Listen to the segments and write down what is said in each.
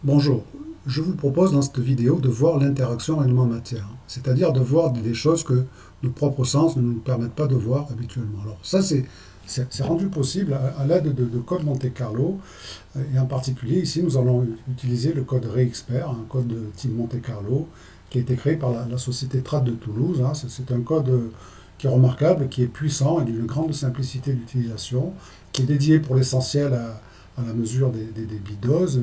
Bonjour, je vous propose dans cette vidéo de voir l'interaction élément-matière, c'est-à-dire de voir des choses que nos propres sens ne nous permettent pas de voir habituellement. Alors ça, c'est rendu possible à l'aide de code Monte-Carlo, et en particulier ici nous allons utiliser le code Re-Expert, un code de type Monte-Carlo qui a été créé par la société Trad de Toulouse. C'est un code qui est remarquable, qui est puissant et d'une grande simplicité d'utilisation, qui est dédié pour l'essentiel à la mesure des bits doses,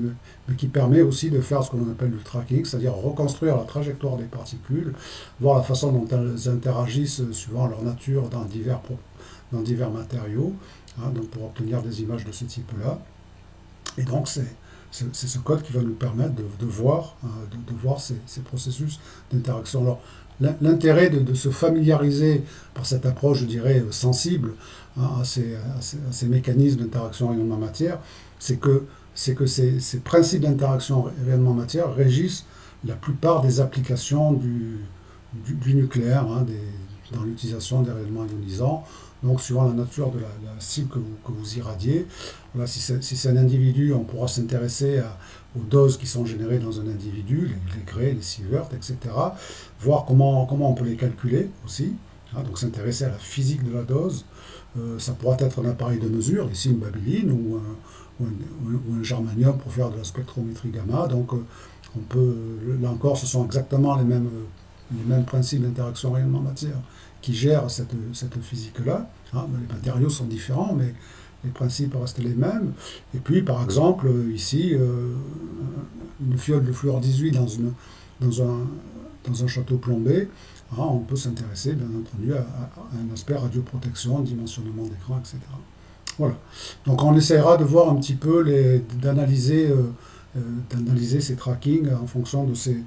mais qui permet aussi de faire ce qu'on appelle du tracking, c'est-à-dire reconstruire la trajectoire des particules, voir la façon dont elles interagissent suivant leur nature dans divers matériaux, donc pour obtenir des images de ce type-là. Et donc c'est ce code qui va nous permettre de voir, de voir ces processus d'interaction. Alors, l'intérêt de se familiariser par cette approche, je dirais, sensible à ces mécanismes d'interaction rayonnement-matière, c'est que, ces principes d'interaction rayonnement-matière régissent la plupart des applications du nucléaire, dans l'utilisation des rayonnements ionisants. Donc, suivant la nature de la cible que vous irradiez, voilà, si c'est un individu, on pourra s'intéresser aux doses qui sont générées dans un individu, les Gray, les sieverts, etc. Voir comment on peut les calculer aussi. Donc s'intéresser à la physique de la dose. Ça pourra être un appareil de mesure, ici une babyline ou un germanium pour faire de la spectrométrie gamma. Donc on peut, là encore, ce sont exactement les mêmes principes d'interaction rayonnement-matière qui gèrent cette physique-là. Les matériaux sont différents, mais les principes restent les mêmes. Et puis, par exemple, ici, une fiole de fluor 18 dans un château plombé, on peut s'intéresser, bien entendu, à un aspect radioprotection, dimensionnement d'écran, etc. Voilà. Donc, on essaiera de voir un petit peu, d'analyser ces trackings en fonction de ces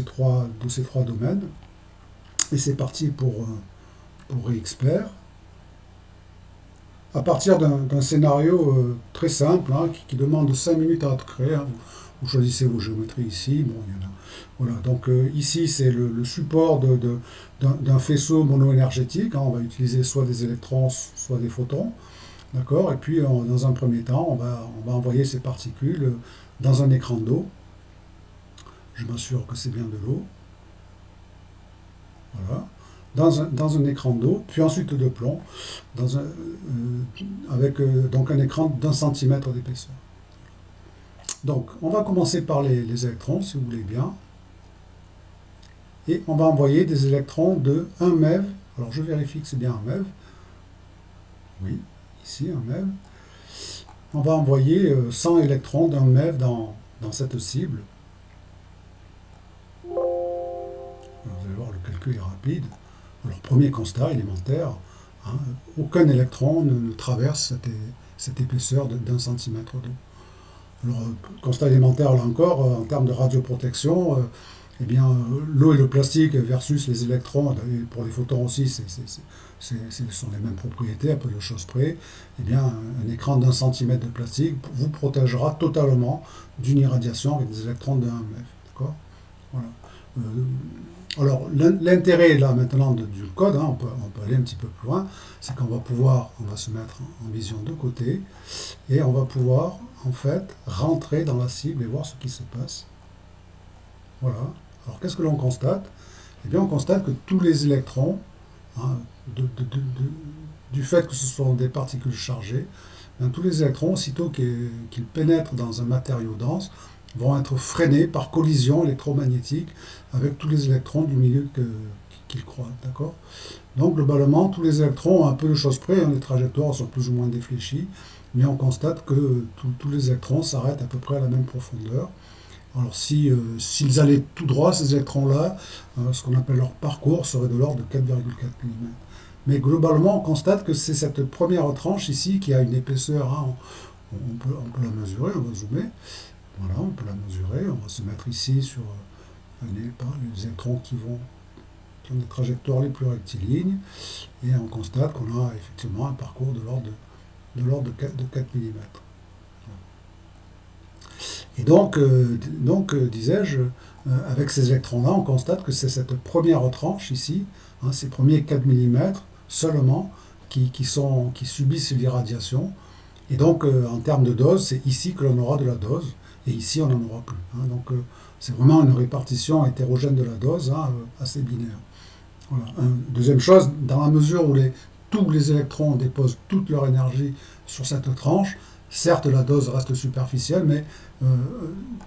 trois domaines. Et c'est parti pour Re-Expert. À partir d'un scénario très simple, qui demande 5 minutes à être créé. Vous choisissez vos géométries ici. Bon, il y en a. Voilà. Donc ici, c'est le support d'un faisceau monoénergétique. On va utiliser soit des électrons, soit des photons. D'accord. Et puis, dans un premier temps, on va envoyer ces particules dans un écran d'eau. Je m'assure que c'est bien de l'eau. Voilà. Dans un écran d'eau, puis ensuite de plomb, avec donc un écran d'1 cm d'épaisseur. Donc, on va commencer par les électrons, si vous voulez bien. Et on va envoyer des électrons de 1 MeV. Alors, je vérifie que c'est bien un MeV. Oui, ici, un MeV. On va envoyer 100 électrons d'un MeV dans cette cible. Alors, vous allez voir, le calcul est rapide. Alors, premier constat élémentaire, aucun électron ne traverse cette épaisseur d'1 cm d'eau. Alors, constat élémentaire, là encore, en termes de radioprotection, l'eau et le plastique versus les électrons, et pour les photons aussi, ce sont les mêmes propriétés, à peu de choses près. Un écran d'1 cm de plastique vous protégera totalement d'une irradiation avec des électrons de 1 MeV. D'accord ? Voilà. Alors, l'intérêt là maintenant du code, on peut aller un petit peu plus loin, c'est qu'on va se mettre en vision de côté et on va pouvoir en fait rentrer dans la cible et voir ce qui se passe. Voilà. Alors, qu'est-ce que l'on constate ? Eh bien, on constate que tous les électrons, du fait que ce sont des particules chargées, tous les électrons, aussitôt qu'ils pénètrent dans un matériau dense, vont être freinés par collision électromagnétique avec tous les électrons du milieu qu'ils croisent. D'accord ? Donc, globalement, tous les électrons ont un peu de choses près, les trajectoires sont plus ou moins défléchies, mais on constate que tous les électrons s'arrêtent à peu près à la même profondeur. Alors, s'ils allaient tout droit, ces électrons-là, ce qu'on appelle leur parcours serait de l'ordre de 4,4 mm. Mais globalement, on constate que c'est cette première tranche ici qui a une épaisseur, on peut la mesurer, on va zoomer. Voilà, on peut la mesurer. On va se mettre ici sur les électrons qui ont des trajectoires les plus rectilignes. Et on constate qu'on a effectivement un parcours de l'ordre de 4 mm. Et donc disais-je, avec ces électrons-là, on constate que c'est cette première tranche ici, ces premiers 4 mm seulement, qui subissent l'irradiation. Et donc, en termes de dose, c'est ici que l'on aura de la dose. et ici on n'en aura plus. Hein. Donc c'est vraiment une répartition hétérogène de la dose, hein, assez binaire. Voilà. Deuxième chose, dans la mesure où tous les électrons déposent toute leur énergie sur cette tranche, certes la dose reste superficielle, mais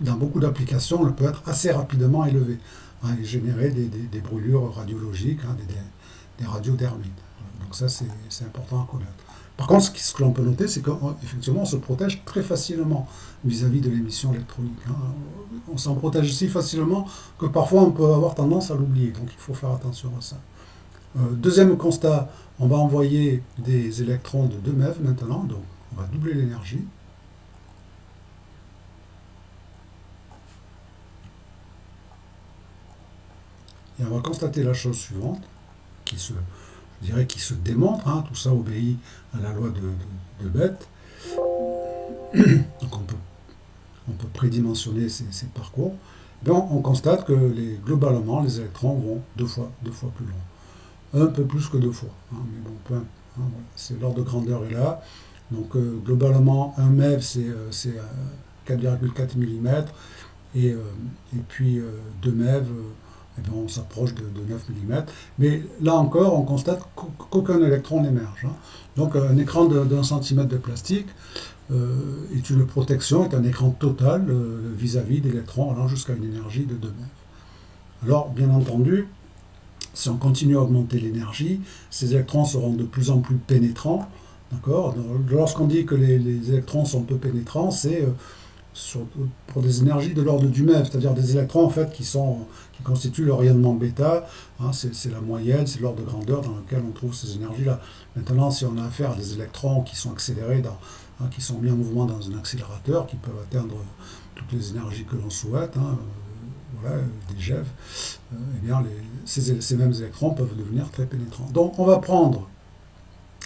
dans beaucoup d'applications, elle peut être assez rapidement élevée, hein, et générer des brûlures radiologiques, hein, des radiodermites. Voilà. Donc ça, c'est important à connaître. Par contre, ce que l'on peut noter, c'est qu'effectivement, on se protège très facilement vis-à-vis de l'émission électronique. Hein. On s'en protège si facilement que parfois on peut avoir tendance à l'oublier. Donc il faut faire attention à ça. Deuxième constat, on va envoyer des électrons de 2 MeV maintenant. Donc on va doubler l'énergie. Et on va constater la chose suivante, je dirais qui se démontre, hein, tout ça obéit à la loi de Bethe. Donc on peut prédimensionner ces parcours. Et bien, on constate que globalement, les électrons vont deux fois plus loin. Un peu plus que 2 fois. Hein, mais bon, peu, hein, voilà, l'ordre de grandeur est là. Donc globalement, 1 MeV, c'est 4,4 mm. Et puis 2 MeV, eh bien, on s'approche de 9 mm. Mais là encore, on constate qu'aucun électron n'émerge. Hein. Donc un écran d'1 cm de plastique est une protection, est un écran total vis-à-vis d'électrons allant jusqu'à une énergie de 2 MeV. Alors, bien entendu, si on continue à augmenter l'énergie, ces électrons seront de plus en plus pénétrants. D'accord ? Lorsqu'on dit que les électrons sont peu pénétrants, c'est pour des énergies de l'ordre du MeV, c'est-à-dire des électrons en fait qui constituent le rayonnement bêta, hein, c'est la moyenne, c'est l'ordre de grandeur dans lequel on trouve ces énergies-là. Maintenant, si on a affaire à des électrons qui sont accélérés, qui sont mis en mouvement dans un accélérateur, qui peuvent atteindre toutes les énergies que l'on souhaite, hein, voilà, des GeV, eh bien ces mêmes électrons peuvent devenir très pénétrants. Donc on va prendre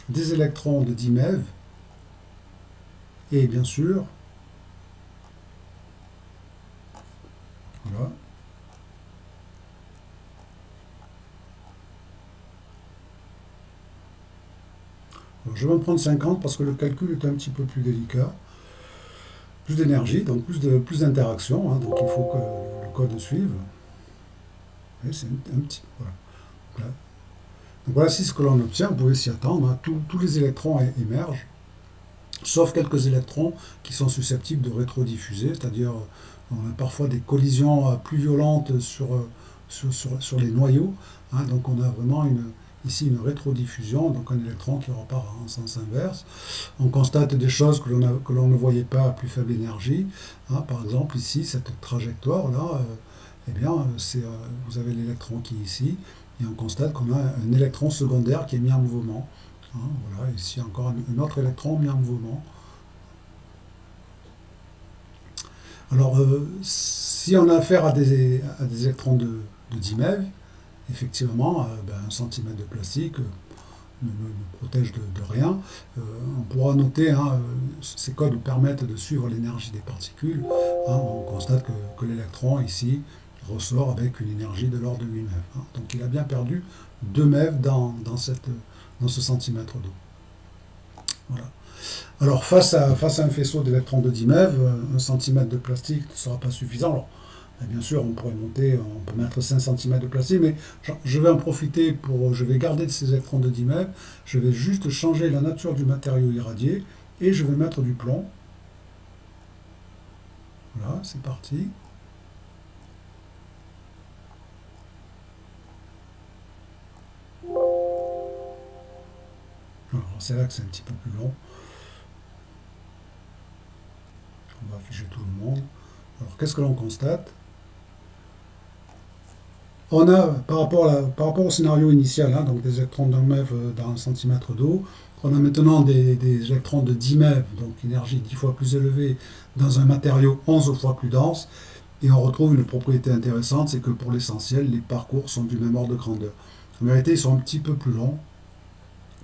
des électrons de 10 MeV, et bien sûr, voilà. Alors, je vais en prendre 50 parce que le calcul est un petit peu plus délicat. Plus d'énergie, donc plus d'interaction, hein, donc il faut que le code suive. Et c'est un petit. Voilà. Donc voilà, c'est ce que l'on obtient, vous pouvez s'y attendre. Hein. Tous les électrons émergent, sauf quelques électrons qui sont susceptibles de rétrodiffuser, c'est-à-dire on a parfois des collisions plus violentes sur les noyaux. Hein, donc on a vraiment ici une rétrodiffusion, donc un électron qui repart en sens inverse. On constate des choses que l'on ne voyait pas à plus faible énergie. Hein, par exemple ici, cette trajectoire-là, eh bien, vous avez l'électron qui est ici, et on constate qu'on a un électron secondaire qui est mis en mouvement. Hein, voilà, ici encore un autre électron mis en mouvement. Alors, si on a affaire à des électrons de 10 MeV, effectivement, 1 cm de plastique ne protège de rien. On pourra noter, hein, ces codes nous permettent de suivre l'énergie des particules. Hein, on constate que l'électron, ici, ressort avec une énergie de l'ordre de 8 MeV. Hein. Donc il a bien perdu 2 MeV dans ce centimètre d'eau. Voilà. Alors face à un faisceau d'électrons de 10 MeV, 1 cm de plastique ne sera pas suffisant. Alors, bien sûr, on peut mettre 5 cm de plastique, mais je vais en profiter je vais garder ces électrons de 10 MeV, je vais juste changer la nature du matériau irradié, et je vais mettre du plomb. Voilà, c'est parti. Alors, c'est là que c'est un petit peu plus long. On va afficher tout le monde. Alors, qu'est-ce que l'on constate ? On a, par rapport au scénario initial, hein, donc des électrons d'1 MeV dans 1 cm d'eau, on a maintenant des électrons de 10 MeV, donc énergie 10 fois plus élevée, dans un matériau 11 fois plus dense, et on retrouve une propriété intéressante, c'est que pour l'essentiel, les parcours sont du même ordre de grandeur. En vérité, ils sont un petit peu plus longs,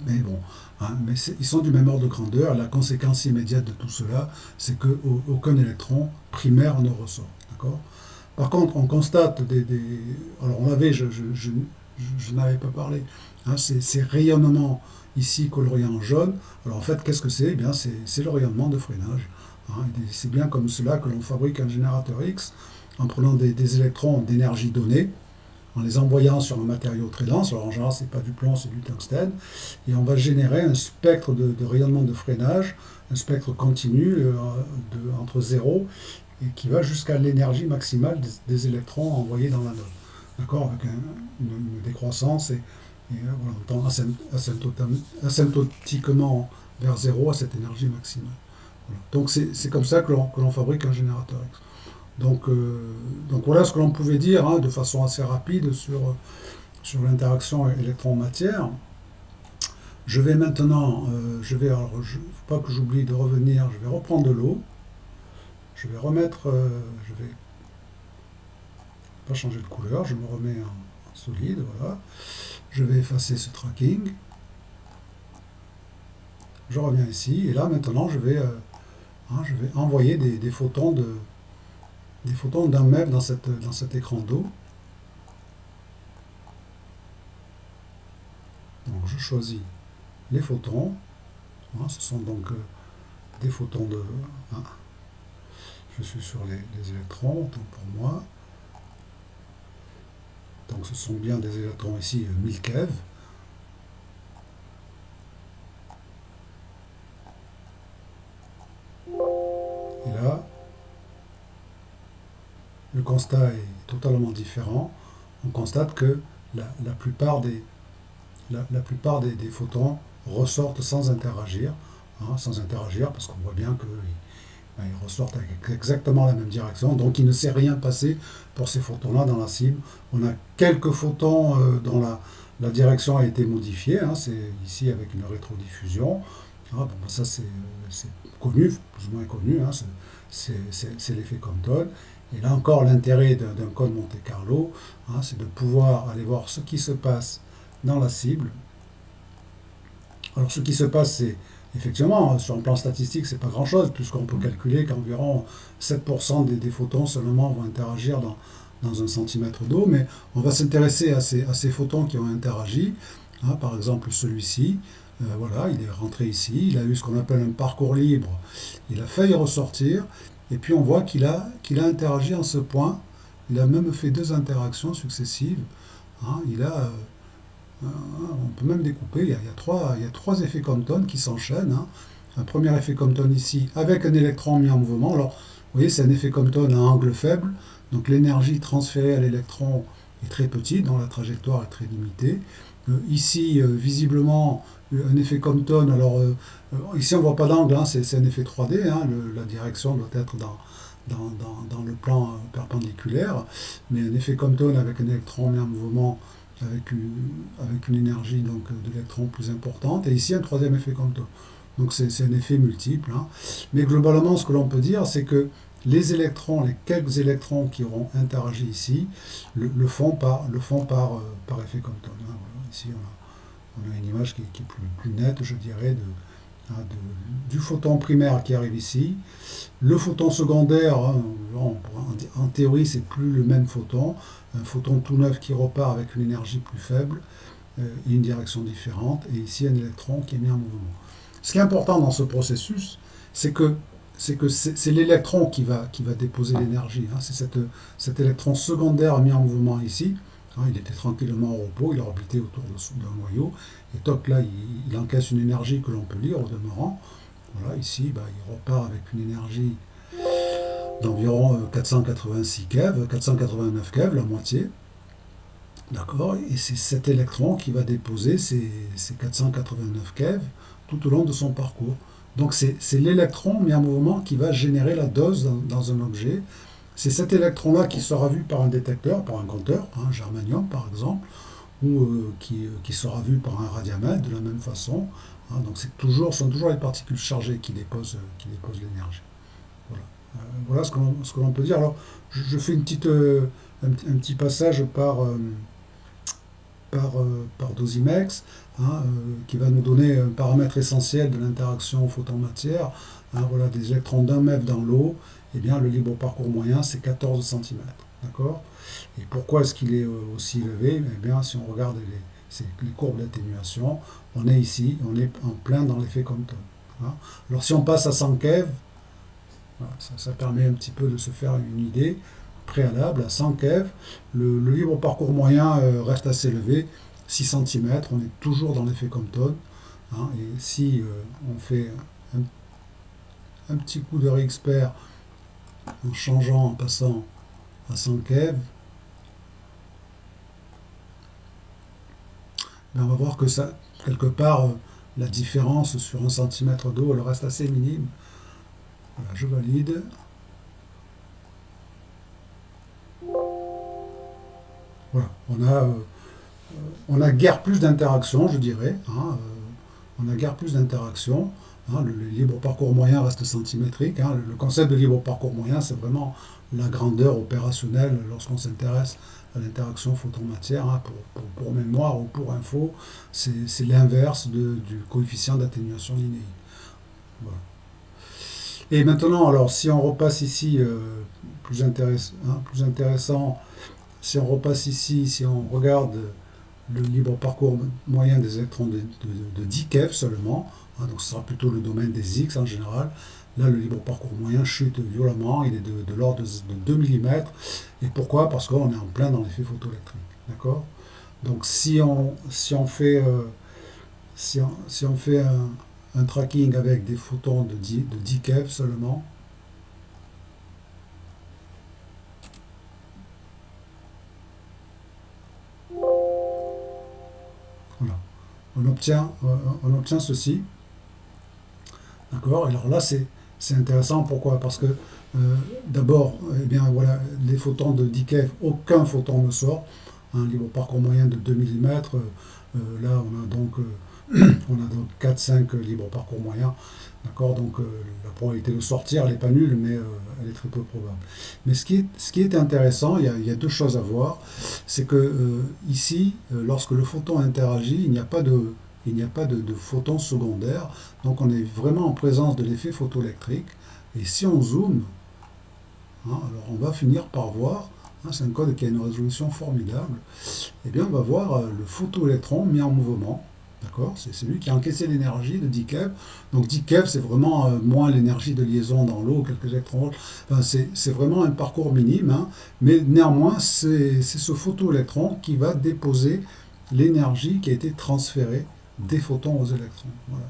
mais bon, hein, ils sont du même ordre de grandeur. La conséquence immédiate de tout cela, c'est qu'aucun électron primaire ne ressort. D'accord ? Par contre, on constate alors on avait, je n'avais pas parlé, hein, ces rayonnements ici coloriés en jaune. Alors en fait, qu'est-ce que c'est ? Eh bien, c'est le rayonnement de freinage. hein. C'est bien comme cela que l'on fabrique un générateur X, en prenant des électrons d'énergie donnée, en les envoyant sur un matériau très dense. Alors en général, ce n'est pas du plomb, c'est du tungstène. Et on va générer un spectre de rayonnement de freinage, un spectre continu entre 0 et qui va jusqu'à l'énergie maximale des électrons envoyés dans l'anode. D'accord, avec une décroissance et voilà, on tend asymptotiquement vers 0 à cette énergie maximale. Voilà. Donc c'est comme ça que l'on fabrique un générateur X. Donc voilà ce que l'on pouvait dire, hein, de façon assez rapide sur l'interaction électron-matière. Je vais maintenant, il ne faut pas que j'oublie de revenir, je vais reprendre de l'eau. Je vais remettre, je vais pas changer de couleur, je me remets en solide, voilà. Je vais effacer ce tracking. Je reviens ici, et là maintenant je vais envoyer des photons d'un mètre dans cet écran d'eau. Donc je choisis les photons. Hein, ce sont donc des photons de... Hein, je suis sur les électrons, donc pour moi. Donc ce sont bien des électrons ici, 1000 keV. Et là, le constat est totalement différent. On constate que la plupart des photons ressortent sans interagir, hein, parce qu'on voit bien qu'ils ressortent avec exactement la même direction, donc il ne s'est rien passé pour ces photons-là dans la cible. On a quelques photons dont la direction a été modifiée, hein, c'est ici avec une rétrodiffusion. Ah, bon, ça c'est connu, plus ou moins connu, hein, c'est l'effet Compton. Et là encore, l'intérêt d'un code Monte-Carlo, hein, c'est de pouvoir aller voir ce qui se passe dans la cible. Alors ce qui se passe, c'est effectivement, sur un plan statistique, c'est pas grand-chose, puisqu'on peut calculer qu'environ 7% des photons seulement vont interagir dans un centimètre d'eau, mais on va s'intéresser à ces photons qui ont interagi, hein, par exemple celui-ci. Voilà, il est rentré ici, il a eu ce qu'on appelle un parcours libre, il a failli ressortir, et puis on voit qu'il a interagi en ce point, il a même fait 2 interactions successives, hein, on peut même découper, il y a trois effets Compton qui s'enchaînent, hein. Un premier effet Compton ici, avec un électron mis en mouvement. Alors, vous voyez, c'est un effet Compton à angle faible, donc l'énergie transférée à l'électron est très petite, donc la trajectoire est très limitée. Ici, visiblement, un effet Compton, alors ici on ne voit pas d'angle, hein, c'est un effet 3D, hein, la direction doit être dans le plan perpendiculaire, mais un effet Compton avec un électron mis en mouvement avec une énergie d'électrons plus importante, et ici un troisième effet Compton. Donc c'est un effet multiple, hein. Mais globalement, ce que l'on peut dire, c'est que les quelques électrons qui auront interagi ici, le font par effet Compton, hein. Voilà. Ici, on a une image qui est plus nette, je dirais, du photon primaire qui arrive ici. Le photon secondaire, hein, en théorie, c'est plus le même photon. Un photon tout neuf qui repart avec une énergie plus faible et une direction différente. Et ici, un électron qui est mis en mouvement. Ce qui est important dans ce processus, c'est que c'est l'électron qui va déposer l'énergie, hein. C'est cet électron secondaire mis en mouvement ici. Hein, il était tranquillement au repos, il orbitait autour d'un noyau, et toc, là, il encaisse une énergie que l'on peut lire au demeurant. Voilà, ici, il repart avec une énergie d'environ 486 keV, 489 keV, la moitié. D'accord, et c'est cet électron qui va déposer ces 489 keV tout au long de son parcours. Donc c'est l'électron mis en mouvement qui va générer la dose dans un objet. C'est cet électron-là qui sera vu par un détecteur, par un compteur, hein, germanium par exemple, ou qui sera vu par un radiamètre de la même façon. Hein, donc sont toujours les particules chargées qui déposent l'énergie. Voilà, voilà ce que l'on peut dire. Alors je fais un petit passage par Dosimex, hein, qui va nous donner un paramètre essentiel de l'interaction photon-matière. Hein, voilà, des électrons d'1 mètre dans l'eau, eh bien le libre parcours moyen c'est 14 cm. D'accord. Et pourquoi est-ce qu'il est aussi élevé? Eh bien, si on regarde les courbes d'atténuation, on est ici, on est en plein dans l'effet Compton. Hein. Alors si on passe à 100 keV, Voilà, ça permet un petit peu de se faire une idée préalable. À 100 keV, le libre parcours moyen reste assez élevé, 6 cm, on est toujours dans l'effet Compton. Hein, et si on fait un petit coup de réexpert en changeant, en passant à 100 keV, ben on va voir que ça, quelque part, la différence sur 1 cm d'eau, elle reste assez minime. Voilà, je valide. Voilà, on a guère plus d'interaction, je dirais. Hein, on a guère plus d'interaction. Hein, le libre parcours moyen reste centimétrique. Hein, le concept de libre parcours moyen, c'est vraiment la grandeur opérationnelle lorsqu'on s'intéresse à l'interaction photon-matière. Hein, pour mémoire ou pour info, c'est l'inverse du coefficient d'atténuation linéaire. Voilà. Et maintenant, alors, si on repasse ici, plus intéressant, si on repasse ici, si on regarde le libre parcours moyen des électrons de 10 keV seulement, hein, donc ce sera plutôt le domaine des X en général. Là, le libre parcours moyen chute violemment, il est de l'ordre de 2 mm. Et pourquoi? Parce qu'on est en plein dans l'effet photoélectrique. D'accord? Donc si on fait, si on fait un tracking avec des photons de 10 keV seulement, voilà, on obtient ceci. D'accord? Alors là, c'est intéressant. Pourquoi? Parce que d'abord, eh bien, voilà, les photons de 10 keV, aucun photon ne sort. Un libre parcours moyen de 2 mm. Là, on a donc 4-5 libres parcours moyens. D'accord? Donc la probabilité de sortir, elle n'est pas nulle, mais elle est très peu probable. Mais ce qui est intéressant, il y a deux choses à voir. C'est que ici, lorsque le photon interagit, il n'y a pas de photons secondaires. Donc on est vraiment en présence de l'effet photoélectrique. Et si on zoome, hein, alors on va finir par voir, hein, c'est un code qui a une résolution formidable, et bien on va voir le photoélectron mis en mouvement. D'accord? C'est lui qui a encaissé l'énergie de 10 keV. Donc 10 keV, c'est vraiment moins l'énergie de liaison dans l'eau, quelques électrons. Enfin, c'est vraiment un parcours minime, hein, mais néanmoins, c'est ce photoélectron qui va déposer l'énergie qui a été transférée des photons aux électrons. Voilà.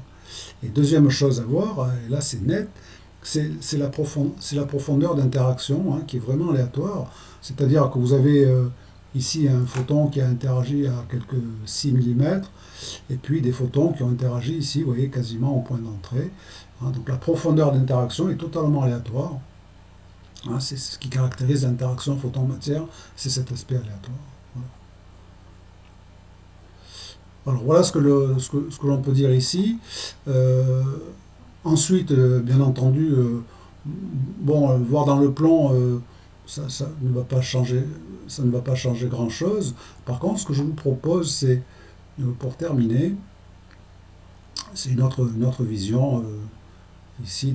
Et deuxième chose à voir, et là c'est net, c'est la profondeur d'interaction, hein, qui est vraiment aléatoire. C'est-à-dire que vous avez ici un photon qui a interagi à quelques 6 mm, et puis des photons qui ont interagi ici, vous voyez, quasiment au point d'entrée. Hein, donc la profondeur d'interaction est totalement aléatoire. Hein, c'est ce qui caractérise l'interaction photon-matière, c'est cet aspect aléatoire. Voilà. Alors voilà ce que l'on peut dire ici. Ensuite, bien entendu, voir dans le plan, ça ne va pas changer, grand-chose. Par contre, ce que je vous propose, c'est, pour terminer, c'est une autre vision, ici,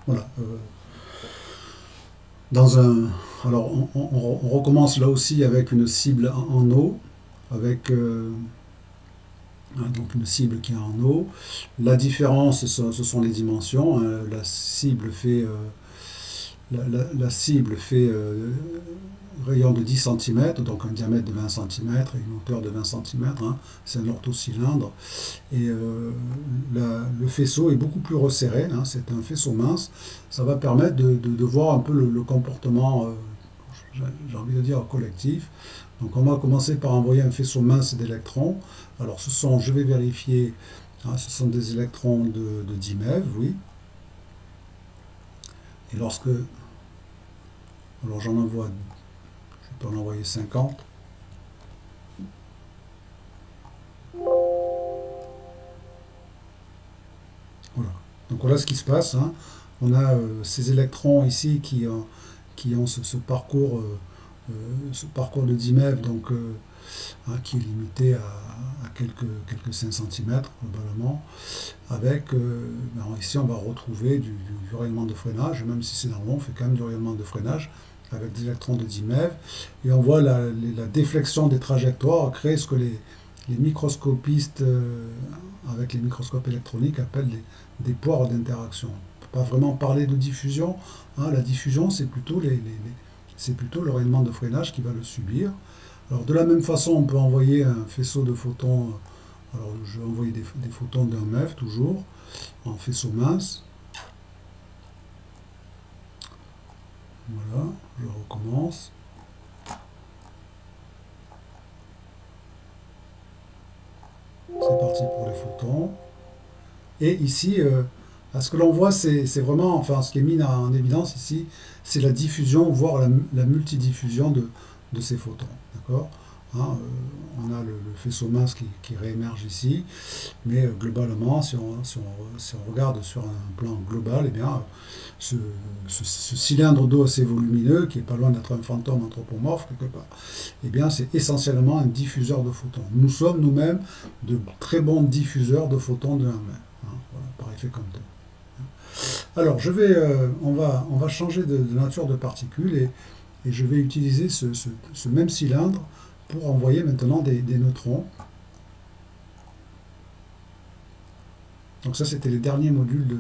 voilà. Alors, on recommence là aussi avec une cible en eau, avec donc une cible qui est en eau. La différence, ce sont les dimensions. Hein. La cible fait, rayon de 10 cm, donc un diamètre de 20 cm et une hauteur de 20 cm. Hein. C'est un orthocylindre. Et le faisceau est beaucoup plus resserré. Hein. C'est un faisceau mince. Ça va permettre de voir un peu le comportement, j'ai envie de dire, collectif. Donc on va commencer par envoyer un faisceau mince d'électrons. Alors je vais vérifier, hein, ce sont des électrons de 10 MeV, oui. Et alors j'en envoie, je peux en envoyer 50. Voilà. Donc voilà ce qui se passe. Hein. On a ces électrons ici qui ont ce parcours de 10 MeV, donc hein, qui est limité à quelques 5 cm globalement, avec, ici on va retrouver du rayonnement de freinage, même si c'est dans l'eau, on fait quand même du rayonnement de freinage, avec des électrons de 10 MeV, et on voit la déflexion des trajectoires créer ce que les microscopistes avec les microscopes électroniques appellent des poires d'interaction. On ne peut pas vraiment parler de diffusion. Hein. La diffusion, c'est plutôt, c'est plutôt le rayonnement de freinage qui va le subir. Alors de la même façon, on peut envoyer un faisceau de photons. Alors je vais envoyer des photons d'un MEF toujours, en faisceau mince. Voilà, je recommence. C'est parti pour les photons. Et ici, ce que l'on voit, c'est vraiment, enfin, ce qui est mis en évidence ici, c'est la diffusion, voire la multidiffusion de ces photons. D'accord. Hein, on a le faisceau mince qui réémerge ici, mais globalement, si on regarde sur un plan global, eh bien, ce cylindre d'eau assez volumineux, qui est pas loin d'être un fantôme anthropomorphe quelque part, eh bien, c'est essentiellement un diffuseur de photons. Nous sommes nous-mêmes de très bons diffuseurs de photons de 1 mètre, hein, voilà, par effet Compton. Alors, on va changer de nature de particules et je vais utiliser ce même cylindre pour envoyer maintenant des neutrons. Donc ça, c'était les derniers modules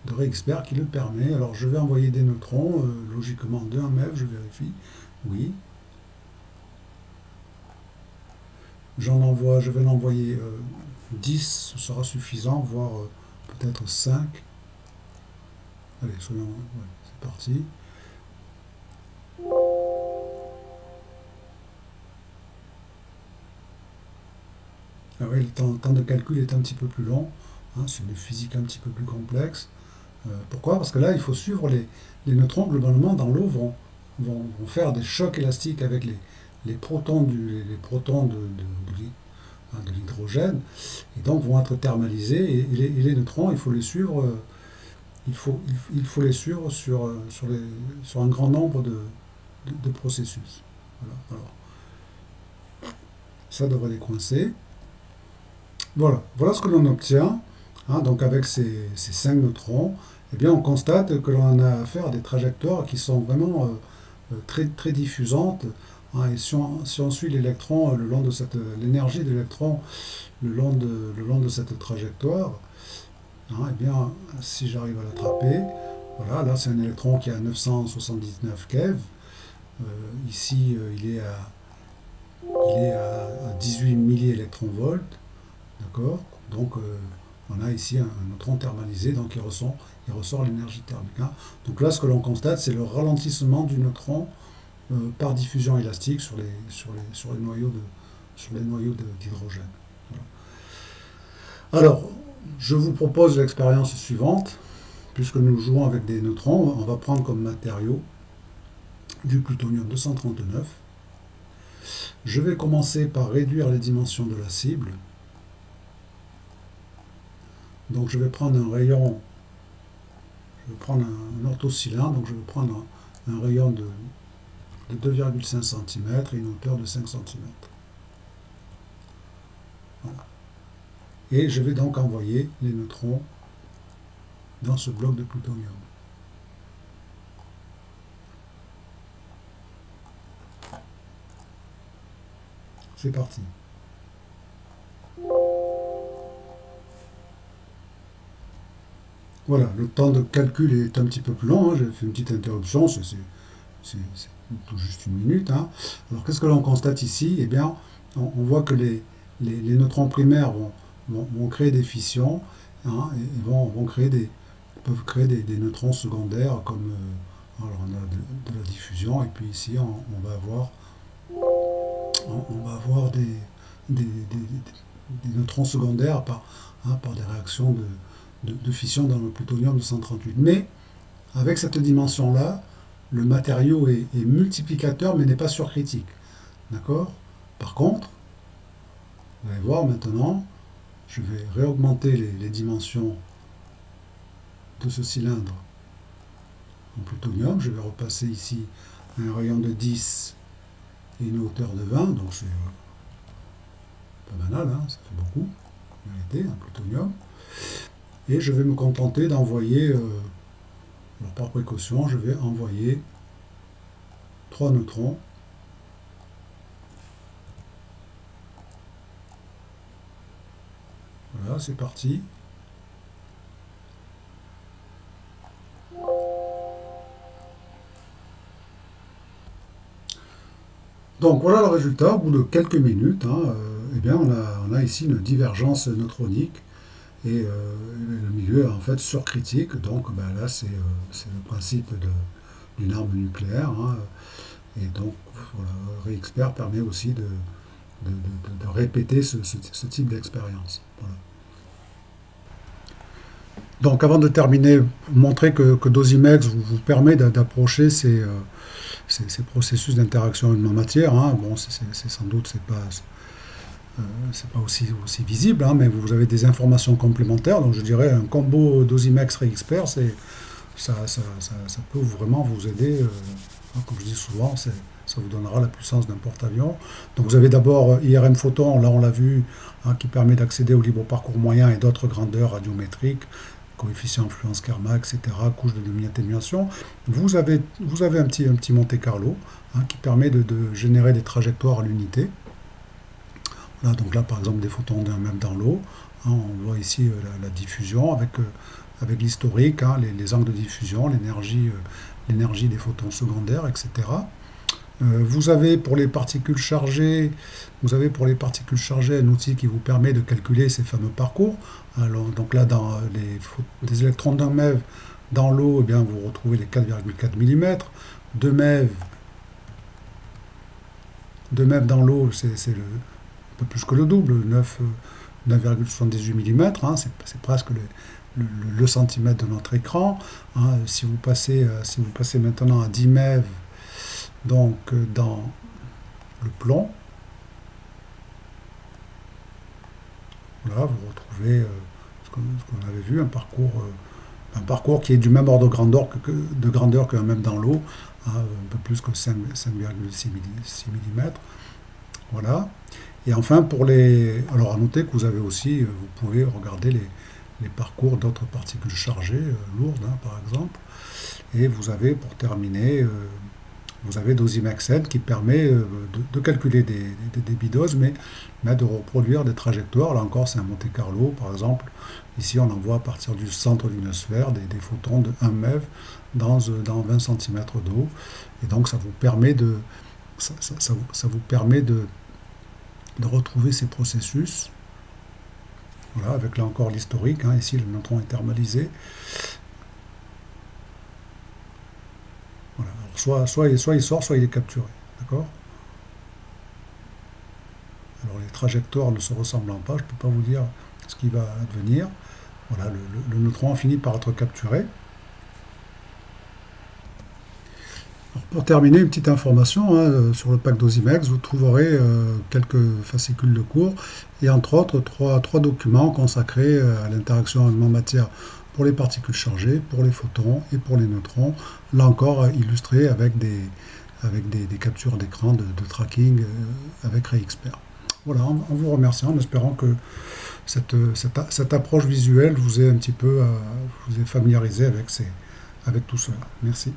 de RayExpert qui le permet. Alors je vais envoyer des neutrons, logiquement de 1 MeV, je vérifie. Oui. Je vais l'envoyer 10, ce sera suffisant, voire peut-être 5. Allez, soyons... Ouais, c'est parti. Ah oui, le temps de calcul est un petit peu plus long, hein, c'est une physique un petit peu plus complexe. Pourquoi? Parce que là, il faut suivre les neutrons, globalement, dans l'eau, vont faire des chocs élastiques avec les protons, de l'hydrogène, et donc vont être thermalisés, et les neutrons, il faut les suivre, il faut les suivre sur un grand nombre de processus. Voilà. Alors, ça devrait les coincer. Voilà ce que l'on obtient. Hein, donc avec ces 5 neutrons, eh bien on constate que l'on a affaire à des trajectoires qui sont vraiment très, très diffusantes. Hein, et si on suit l'électron le long de l'énergie de l'électron le long de cette trajectoire, hein, eh bien si j'arrive à l'attraper, voilà, là c'est un électron qui est à 979 keV. Ici il est à 18 milliélectronvolts. D'accord. Donc on a ici un neutron thermalisé, donc il ressort l'énergie thermique. Hein. Donc là, ce que l'on constate, c'est le ralentissement du neutron par diffusion élastique sur les noyaux d'hydrogène. Voilà. Alors, je vous propose l'expérience suivante. Puisque nous jouons avec des neutrons, on va prendre comme matériau du plutonium-239. Je vais commencer par réduire les dimensions de la cible. Donc je vais prendre un rayon, je vais prendre un orthocylindre, donc je vais prendre un rayon de 2,5 cm et une hauteur de 5 cm. Voilà. Et je vais donc envoyer les neutrons dans ce bloc de plutonium. C'est parti. Voilà, le temps de calcul est un petit peu plus long, hein. J'ai fait une petite interruption, c'est tout juste 1 minute. Hein. Alors qu'est-ce que l'on constate ici? Eh bien, on voit que les neutrons primaires vont créer des fissions, hein, et peuvent créer des neutrons secondaires comme alors on a de la diffusion, et puis ici on va avoir des neutrons secondaires par des réactions de fission dans le plutonium-238. Mais avec cette dimension-là, le matériau est multiplicateur mais n'est pas surcritique. D'accord? Par contre, vous allez voir maintenant, je vais réaugmenter les dimensions de ce cylindre en plutonium. Je vais repasser ici un rayon de 10 et une hauteur de 20, donc c'est pas banal, hein, ça fait beaucoup, en réalité, un plutonium. Et je vais me contenter d'envoyer, par précaution, je vais envoyer 3 neutrons Voilà, c'est parti. Donc voilà le résultat, au bout de quelques minutes, eh bien on a ici une divergence neutronique et le milieu est en fait surcritique, donc ben, là c'est le principe d'une arme nucléaire, hein, et donc voilà, Re-Expert permet aussi de répéter ce type d'expérience. Voilà. Donc avant de terminer, montrer que Dosimex vous permet d'approcher ces processus d'interaction humain-matière. Hein. Bon, sans doute c'est pas aussi visible, hein, mais vous avez des informations complémentaires. Donc je dirais un combo Dosimex Re-Expert, ça peut vraiment vous aider. Comme je dis souvent, ça vous donnera la puissance d'un porte-avions. Donc vous avez d'abord IRM Photon, là on l'a vu, hein, qui permet d'accéder au libre parcours moyen et d'autres grandeurs radiométriques, coefficient influence karma, etc., couche de demi-atténuation. Vous avez un petit Monte Carlo, hein, qui permet de générer des trajectoires à l'unité. Voilà, donc là, par exemple, des photons d'un mètre dans l'eau. Hein, on voit ici la diffusion avec l'historique, hein, les angles de diffusion, l'énergie des photons secondaires, etc. Vous avez pour les particules chargées, un outil qui vous permet de calculer ces fameux parcours. Alors, donc là, dans des électrons d'un MeV dans l'eau, eh bien, vous retrouvez les 4,4 mm. 2 MeV dans l'eau, c'est un peu plus que le double, 9,78 mm. Hein, c'est presque le centimètre de notre écran. Hein. Si vous passez maintenant à 10 MeV, donc dans le plomb, voilà, vous retrouvez ce qu'on avait vu, un parcours qui est du même ordre de grandeur qu'un même dans l'eau, hein, un peu plus que 5,6 mm. Voilà. Et enfin, alors à noter que vous avez aussi, vous pouvez regarder les parcours d'autres particules chargées, lourdes, hein, par exemple. Et vous avez, pour terminer, vous avez Dosimex-N qui permet de calculer des débits-doses, mais de reproduire des trajectoires. Là encore, c'est un Monte Carlo, par exemple. Ici, on envoie à partir du centre d'une sphère des photons de 1 MeV dans 20 cm d'eau. Et donc, ça vous permet de retrouver ces processus. Voilà, avec là encore l'historique. Hein, ici, le neutron est thermalisé. Voilà. Alors, soit il sort, soit il est capturé. D'accord ? Alors les trajectoires ne se ressemblant pas, je ne peux pas vous dire ce qui va advenir. Voilà, le neutron finit par être capturé. Alors, pour terminer, une petite information, hein, sur le pack Dosimex, vous trouverez quelques fascicules de cours et entre autres trois documents consacrés à l'interaction élément-matière pour les particules chargées, pour les photons et pour les neutrons, là encore illustrés avec des captures d'écran de tracking avec Re-Expert. Voilà, en vous remerciant, en espérant que cette approche visuelle vous ait un petit peu vous ait familiarisé avec tout cela. Merci.